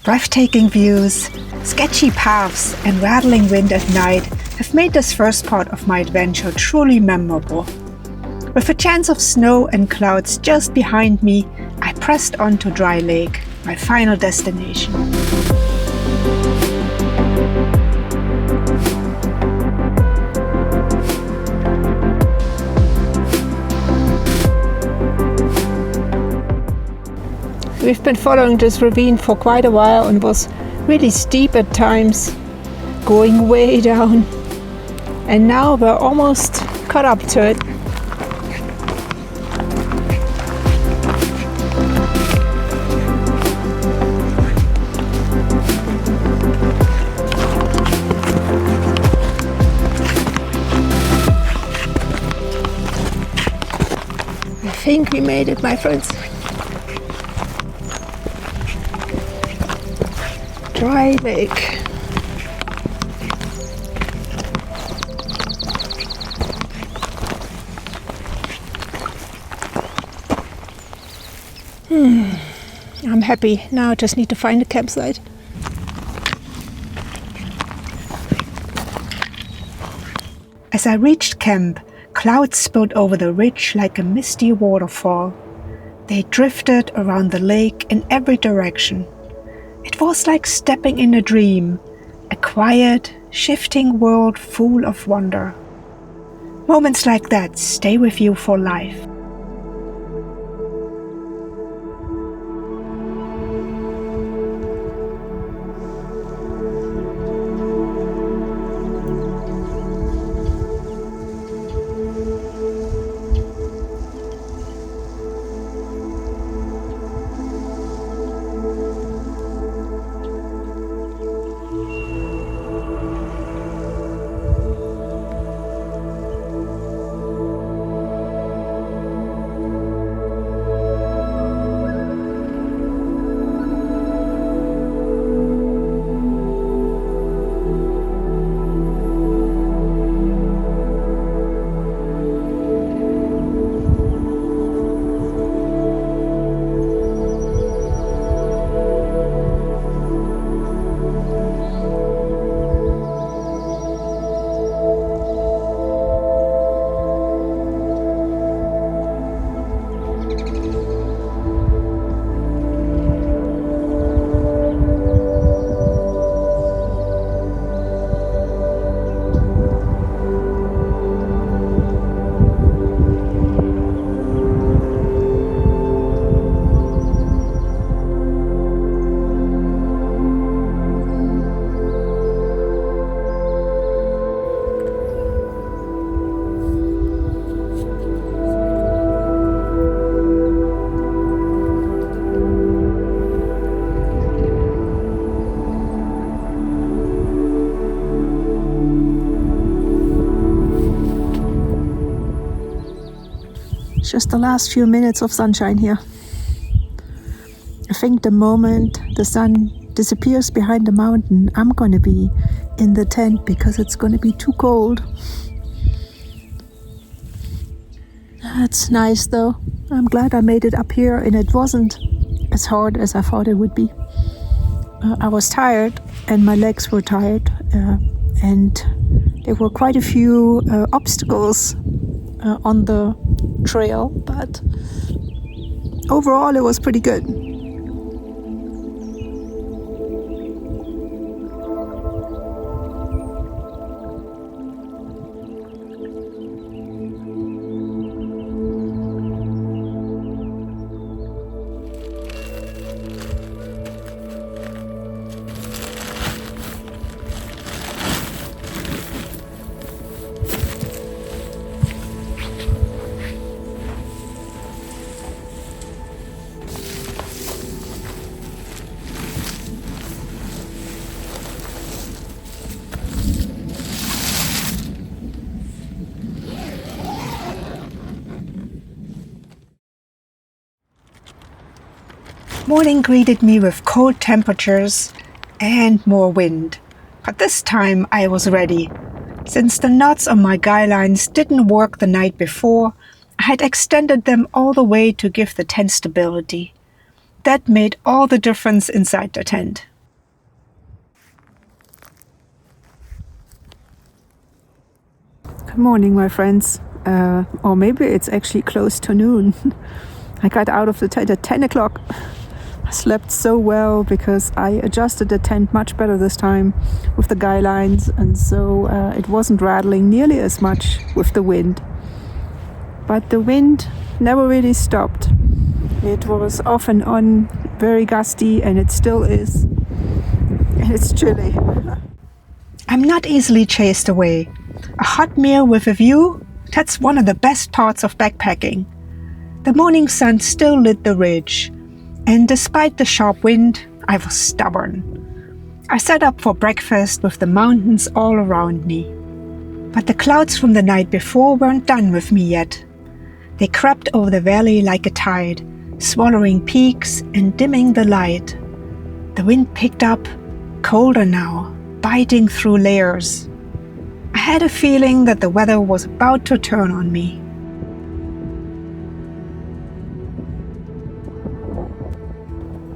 Breathtaking views, sketchy paths, and rattling wind at night have made this first part of my adventure truly memorable. With a chance of snow and clouds just behind me, I pressed on to Dry Lake, my final destination. We've been following this ravine for quite a while and was really steep at times, going way down. And now we're almost caught up to it. I think we made it, my friends. Dry Lake. I'm happy. Now I just need to find a campsite. As I reached camp, clouds spilled over the ridge like a misty waterfall. They drifted around the lake in every direction. It was like stepping in a dream, a quiet, shifting world full of wonder. Moments like that stay with you for life. Just the last few minutes of sunshine here. I think the moment the sun disappears behind the mountain, I'm going to be in the tent because it's going to be too cold. That's nice though. I'm glad I made it up here and it wasn't as hard as I thought it would be. I was tired and my legs were tired and there were quite a few obstacles on the trail, but overall it was pretty good. Morning greeted me with cold temperatures and more wind. But this time I was ready. Since the knots on my guy lines didn't work the night before, I had extended them all the way to give the tent stability. That made all the difference inside the tent. Good morning, my friends. Or maybe it's actually close to noon. I got out of the tent at 10 o'clock. I slept so well because I adjusted the tent much better this time with the guy lines, and so it wasn't rattling nearly as much with the wind. But the wind never really stopped. It was off and on, very gusty, and it still is. And it's chilly. I'm not easily chased away. A hot meal with a view, that's one of the best parts of backpacking. The morning sun still lit the ridge, and despite the sharp wind, I was stubborn. I sat up for breakfast with the mountains all around me. But the clouds from the night before weren't done with me yet. They crept over the valley like a tide, swallowing peaks and dimming the light. The wind picked up, colder now, biting through layers. I had a feeling that the weather was about to turn on me.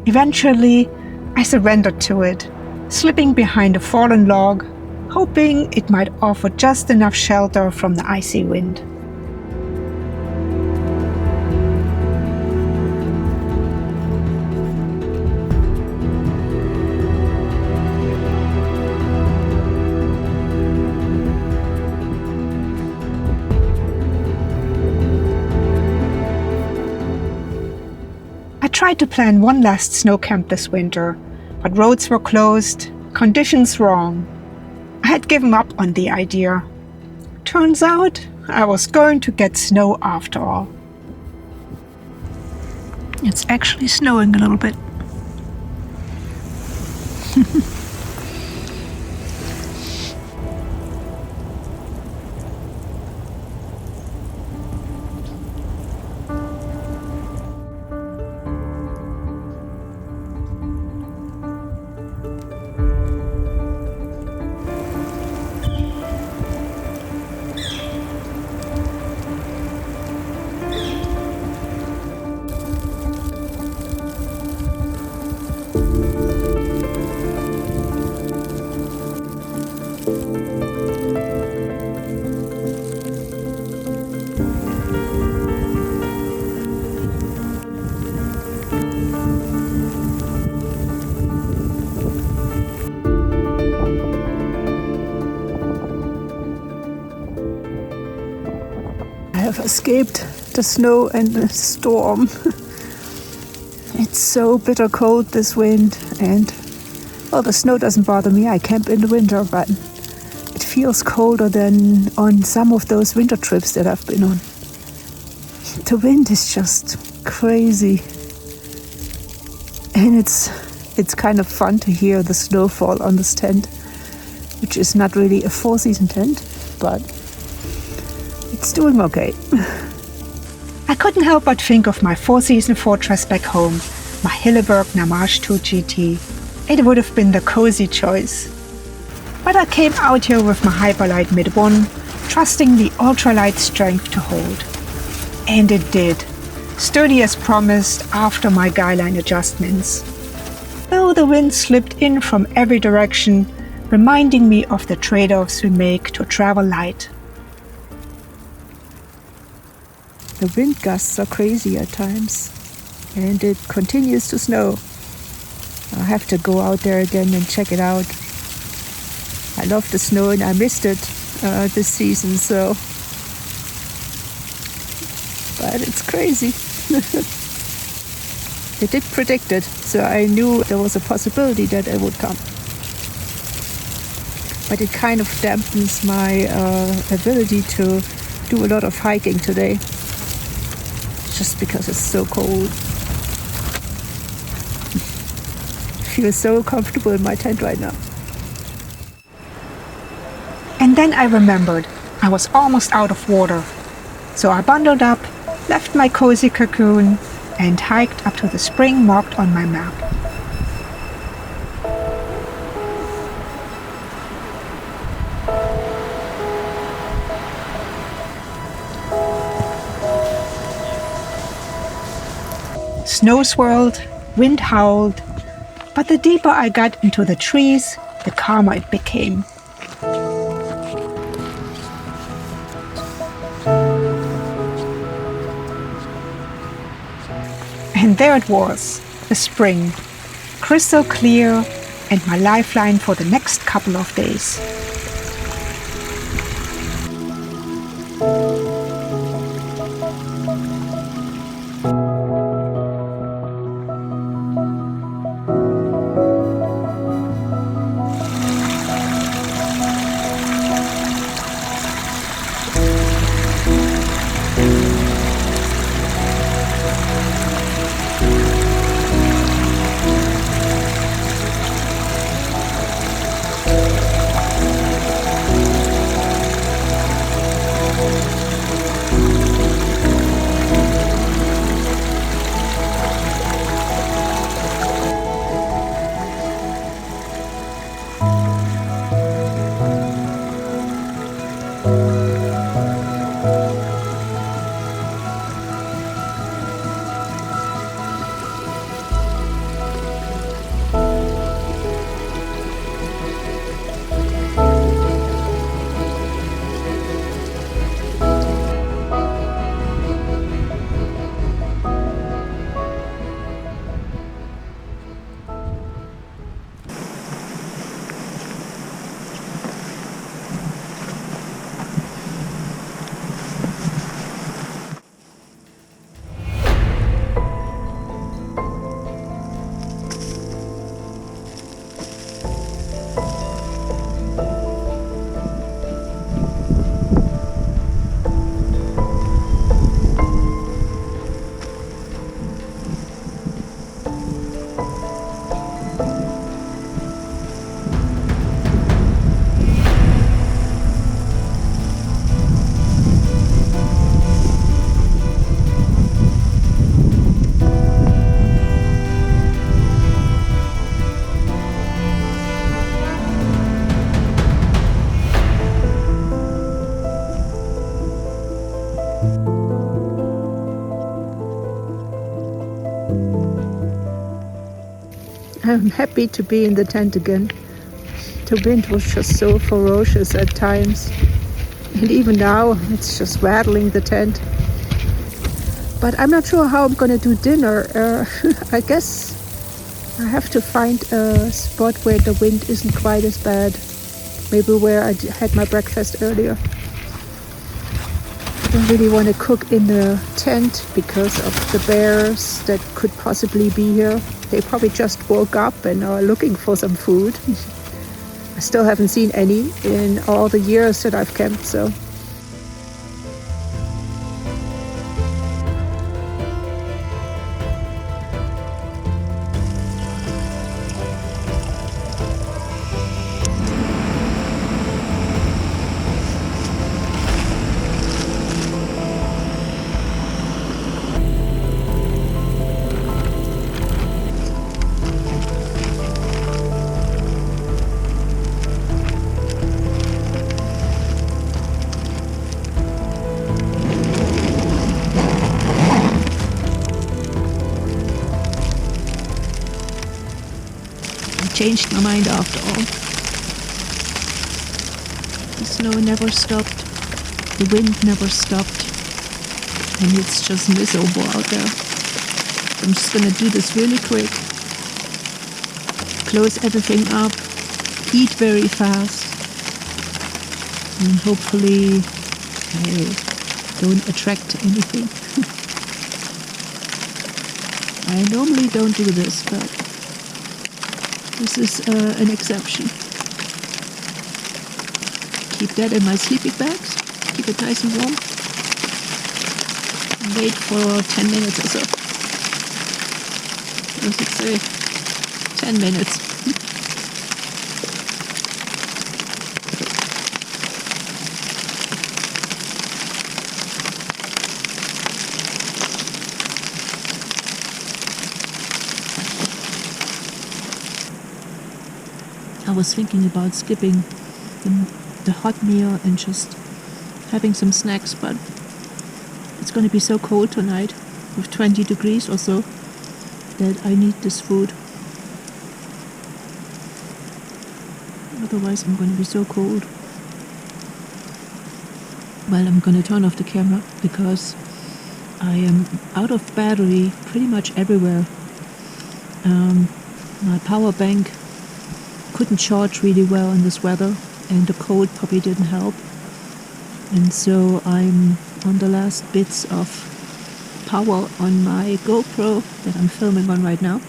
Eventually, I surrendered to it, slipping behind a fallen log, hoping it might offer just enough shelter from the icy wind. I tried to plan one last snow camp this winter, but roads were closed, conditions wrong. I had given up on the idea. Turns out, I was going to get snow after all. It's actually snowing a little bit. I have escaped the snow and the storm. It's so bitter cold, this wind, and well, the snow doesn't bother me. I camp in the winter, but it feels colder than on some of those winter trips that I've been on. The wind is just crazy, and it's kind of fun to hear the snowfall on this tent, which is not really a four-season tent, but it's doing okay. I couldn't help but think of my four-season fortress back home, my Hilleberg Namage 2 GT. It would have been the cozy choice. But I came out here with my Hyperlite Mid 1, trusting the ultralight strength to hold. And it did. Sturdy as promised after my guyline adjustments. Though the wind slipped in from every direction, reminding me of the trade-offs we make to travel light. The wind gusts are crazy at times, and it continues to snow. I'll have to go out there again and check it out. I love the snow and I missed it this season, so. But it's crazy. They did predict it, so I knew there was a possibility that it would come. But it kind of dampens my ability to do a lot of hiking today, just because it's so cold. I feel so comfortable in my tent right now. And then I remembered I was almost out of water. So I bundled up, left my cozy cocoon, and hiked up to the spring marked on my map. Snow swirled, wind howled, but the deeper I got into the trees, the calmer it became. And there it was, the spring, crystal clear, and my lifeline for the next couple of days. I'm happy to be in the tent again. The wind was just so ferocious at times. And even now, it's just rattling the tent. But I'm not sure how I'm going to do dinner. I guess I have to find a spot where the wind isn't quite as bad. Maybe where I had my breakfast earlier. I don't really want to cook in the tent because of the bears that could possibly be here. They probably just woke up and are looking for some food. I still haven't seen any in all the years that I've camped, so. Changed my mind after all. The snow never stopped, the wind never stopped, and it's just miserable out there. I'm just gonna do this really quick. Close everything up, eat very fast, and hopefully I don't attract anything. I normally don't do this, but this is an exception. Keep that in my sleeping bags. Keep it nice and warm. And wait for 10 minutes or so. I should say 10 minutes. I was thinking about skipping the hot meal and just having some snacks, but it's going to be so cold tonight with 20 degrees or so that I need this food. Otherwise I'm going to be so cold. Well, I'm going to turn off the camera because I am out of battery pretty much everywhere. My power bank couldn't charge really well in this weather, and the cold probably didn't help. And so I'm on the last bits of power on my GoPro that I'm filming on right now.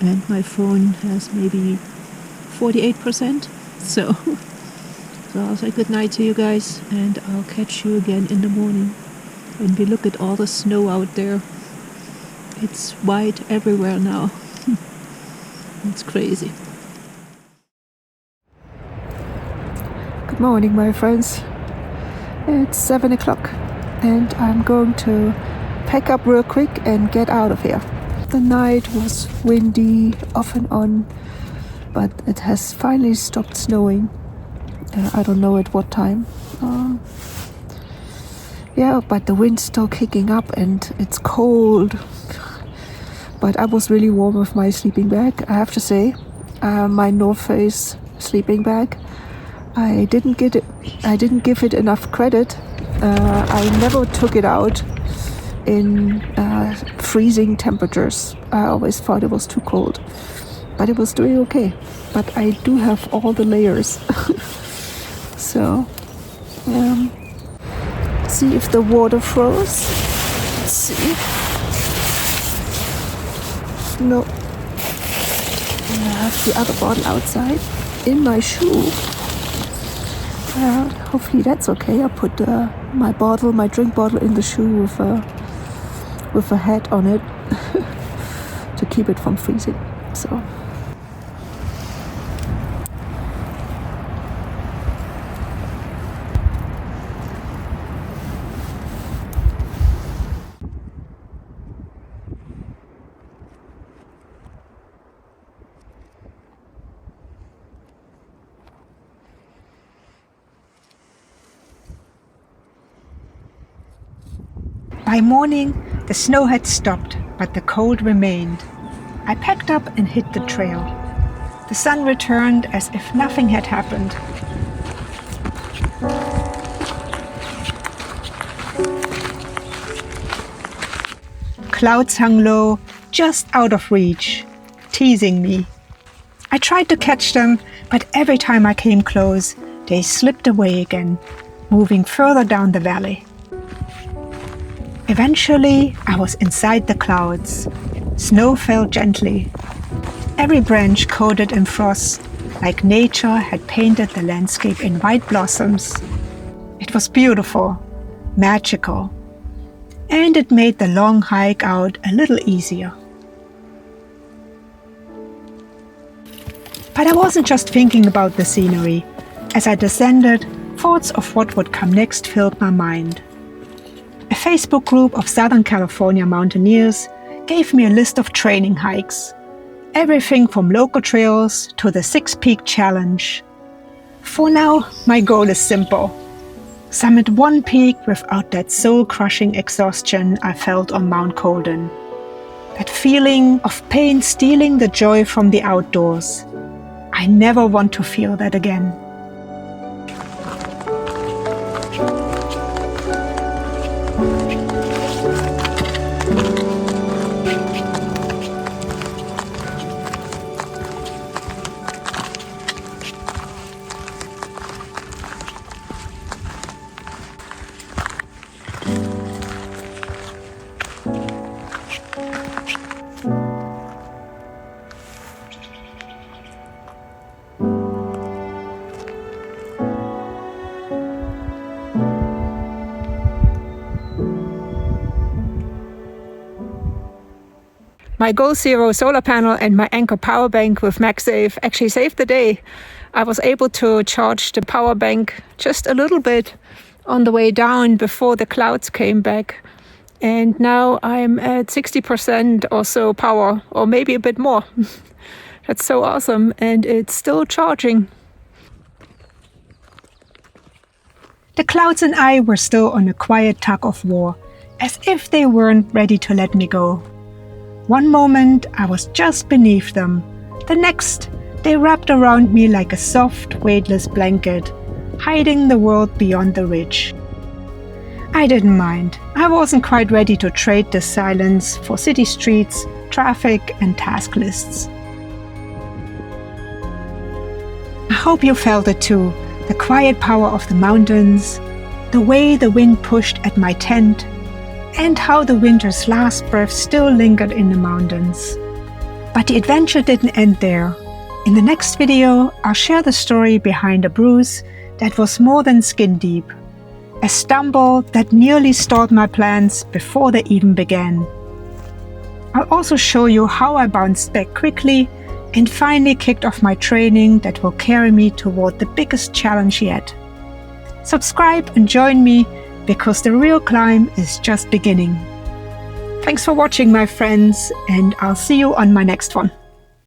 And my phone has maybe 48%. So I'll say good night to you guys, and I'll catch you again in the morning when we look at all the snow out there. It's white everywhere now. It's crazy. Good morning, my friends. It's 7 o'clock and I'm going to pack up real quick and get out of here. The night was windy off and on, but it has finally stopped snowing. I don't know at what time. But the wind's still kicking up and it's cold. But I was really warm with my sleeping bag, I have to say. My North Face sleeping bag. I didn't give it enough credit. I never took it out in freezing temperatures. I always thought it was too cold, but it was doing okay. But I do have all the layers. So, see if the water froze. Let's see. No. I have the other bottle outside in my shoe. Hopefully that's okay. I put my drink bottle in the shoe with a hat on it to keep it from freezing. So. By morning, the snow had stopped, but the cold remained. I packed up and hit the trail. The sun returned as if nothing had happened. Clouds hung low, just out of reach, teasing me. I tried to catch them, but every time I came close, they slipped away again, moving further down the valley. Eventually, I was inside the clouds. Snow fell gently. Every branch coated in frost, like nature had painted the landscape in white blossoms. It was beautiful, magical, and it made the long hike out a little easier. But I wasn't just thinking about the scenery. As I descended, thoughts of what would come next filled my mind. A Facebook group of Southern California mountaineers gave me a list of training hikes. Everything from local trails to the 6-Peak Challenge. For now, my goal is simple. Summit one peak without that soul-crushing exhaustion I felt on Mount Colden. That feeling of pain stealing the joy from the outdoors. I never want to feel that again. My Goal Zero solar panel and my Anchor power bank with MagSafe actually saved the day. I was able to charge the power bank just a little bit on the way down before the clouds came back. And now I'm at 60% or so power, or maybe a bit more. That's so awesome, and it's still charging. The clouds and I were still on a quiet tug of war, as if they weren't ready to let me go. One moment I was just beneath them. The next, they wrapped around me like a soft, weightless blanket, hiding the world beyond the ridge. I didn't mind. I wasn't quite ready to trade this silence for city streets, traffic, and task lists. I hope you felt it too, the quiet power of the mountains, the way the wind pushed at my tent, and how the winter's last breath still lingered in the mountains. But the adventure didn't end there. In the next video, I'll share the story behind a bruise that was more than skin deep, a stumble that nearly stalled my plans before they even began. I'll also show you how I bounced back quickly and finally kicked off my training that will carry me toward the biggest challenge yet. Subscribe and join me, because the real climb is just beginning. Thanks for watching, my friends, and I'll see you on my next one.